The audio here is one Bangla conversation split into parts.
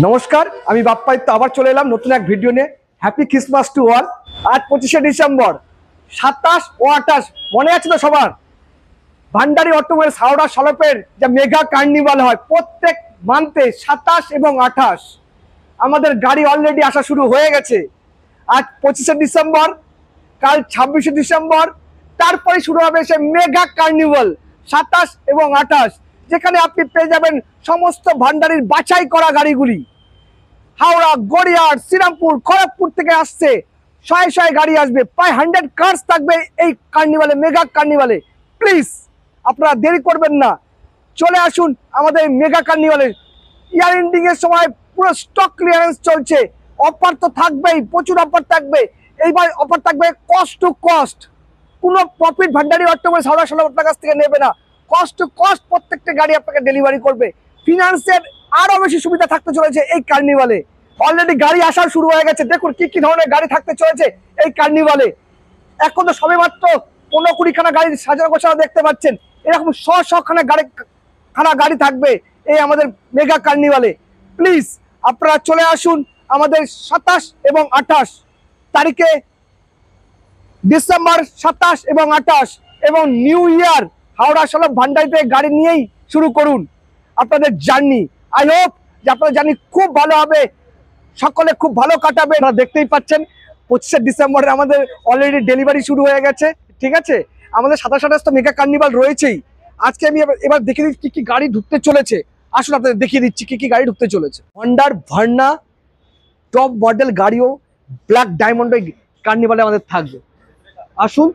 নমস্কার, আমি বাপ্পাইত্য আবার চলে এলাম নতুন এক ভিডিও নিয়ে। Happy Christmas to all. আজ 25শে ডিসেম্বর, 27 ও 28 মনে আছে তো সবার? ভান্ডারি অটোমোবাইলস হাওড়া সলপের যে মেগা কার্নিভাল হয় প্রত্যেক মান্থে 27 এবং 28। আমাদের গাড়ি অলরেডি আসা শুরু হয়ে গেছে। আজ 25শে ডিসেম্বর, কাল 26শে ডিসেম্বর, তারপরে শুরু হবে সে মেগা কার্নিভাল 27 এবং 28, যেখানে আপনি পেয়ে যাবেন সমস্ত ভান্ডারির বাছাই করা গাড়িগুলি। হাওড়া, গড়িয়াহাট, শ্রীরামপুর, খড়গপুর থেকে আসছে শয়ে শয়ে গাড়ি আসবে, প্রায় 100 কার্স থাকবে এই কার্নিভালে, মেগা কার্নিভালে। প্লিজ আপনারা দেরি করবেন না, চলে আসুন আমাদের মেগা কার্নিভালে। ইয়ার এন্ডিং এর সময় পুরো স্টক ক্লিয়ারেন্স চলছে, অফার তো থাকবেই, প্রচুর অফার থাকবে। এইবার অফার থাকবে কস্ট টু কস্ট, কোনো প্রফিট ভান্ডারি অটোমোবাইলস হাওড়া সলপ আপনার কাছ থেকে নেবে না। কস্ট টু কস্ট প্রত্যেকটা গাড়ি আপনাকে ডেলিভারি করবে। ফিনান্সের আরো বেশি সুবিধা থাকতে চলেছে এই কার্নিভালে। অলরেডি গাড়ি আসা শুরু হয়ে গেছে, দেখুন কি কি ধরনের গাড়ি থাকতে চলেছে এই কার্নিভালে। এখন তো সবে মাত্র 15-20খানা গাড়ি সাজানো গোছানো দেখতে পাচ্ছেন, এরকম শখানা গাড়ি থাকবে এই আমাদের মেগা কার্নিভালে। প্লিজ আপনারা চলে আসুন আমাদের 27 এবং 28 তারিখে, ডিসেম্বর 27 এবং 28, এবং নিউ ইয়ার হাওড়া সলপ ভান্ডারিতে গাড়ি নিয়েই শুরু করুন আপনাদের জার্নি। আই হোপ যে আপনাদের জার্নি খুব ভালো হবে, সকলে খুব ভালো কাটাবে। আপনারা দেখতেই পাচ্ছেন 25শে ডিসেম্বরে আমাদের অলরেডি ডেলিভারি শুরু হয়ে গেছে। ঠিক আছে, আমাদের 27-28 তো মেগা কার্নিভাল রয়েছেই। আজকে আমি এবার দেখিয়ে দিচ্ছি কি কি গাড়ি ঢুকতে চলেছে। আসুন আপনাদের দেখিয়ে দিচ্ছি কি কি গাড়ি ঢুকতে চলেছে। হন্ডার ভার্না টপ মডেল গাড়িও ব্ল্যাক ডায়মন্ড কার্নিভালে আমাদের থাকবে। আসুন।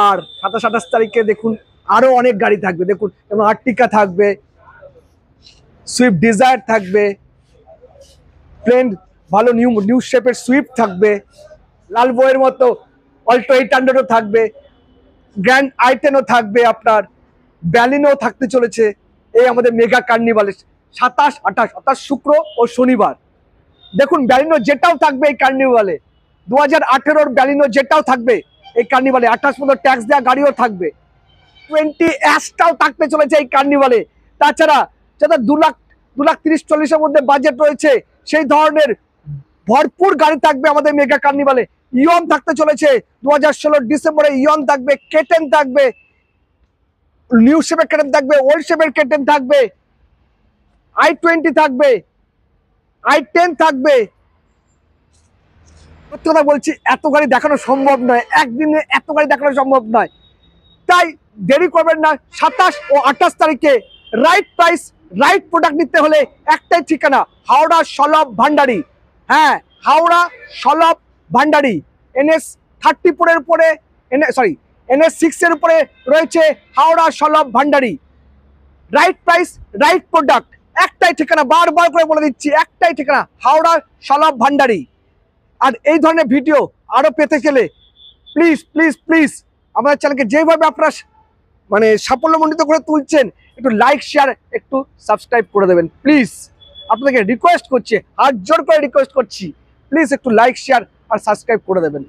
আর 27-28 তারিখে দেখুন আরো অনেক গাড়ি থাকবে, দেখুন যেমন আর্টিকা থাকবে, সুইফট ডিজায়ার থাকবে, প্লেন ভালো নিউ শেপের সুইফট থাকবে, লাল বইয়ের মতো অল্টো 800ও থাকবে, গ্র্যান্ড আইটেনও থাকবে, আপনার ব্যালিনও থাকতে চলেছে এই আমাদের মেগা কার্নিভালে 27-28 অর্থাৎ শুক্র ও শনিবার। দেখুন ব্যালিনো যেটাও থাকবে এই কার্নিভালে, 2018-র ব্যালিনো যেটাও থাকবে এই কার্নিভালে। 28 মতো ট্যাক্স দেওয়া গাড়িও থাকবে। 20S-টাও থাকতে চলেছে এই কার্নিভালে। তাছাড়া যাদের 2,30,40-এর মধ্যে বাজেট রয়েছে সেই ধরনের ভরপুর গাড়ি থাকবে আমাদের মেগা কার্নিভালে। ইয়ন থাকতে চলেছে 2016 ডিসেম্বরে, ইয়ন থাকবে, কেটেন থাকবে, নিউ শেপের কেটেন থাকবে, ওল্ড শেপের কেটেন থাকবে, i20 থাকবে, i10 থাকবে। সত্যি কথা বলছি, এত গাড়ি দেখানো সম্ভব নয়, একদিনে এত গাড়ি দেখানো সম্ভব নয়। তাই দেরি করবেন না, 27 ও 28 তারিখে রাইট প্রাইস রাইট প্রোডাক্ট নিতে হলে একটাই ঠিকানা, হাওড়া সলপ ভান্ডারি। হ্যাঁ, হাওড়া সলপ ভান্ডারি। NS34-এর উপরে, NS6-এর উপরে রয়েছে হাওড়া সলপ ভান্ডারি। রাইট প্রাইস রাইট প্রোডাক্ট, একটাই ঠিকানা, বারবার করে বলে দিচ্ছি, একটাই ঠিকানা, হাওড়া সলপ ভান্ডারি। আর এই ধরনের ভিডিও আরো পেতে গেলে প্লিজ প্লিজ প্লিজ আমাদের চ্যানেলকে যেভাবে আপনারা মানে সাফল্যমণ্ডিত করে তুলছেন, একটু লাইক শেয়ার একটু সাবস্ক্রাইব করে দেবেন প্লিজ। আপনাদেরকে রিকোয়েস্ট করছি, হাত জোর করে রিকোয়েস্ট করছি, প্লিজ একটু লাইক শেয়ার আর সাবস্ক্রাইব করে দেবেন।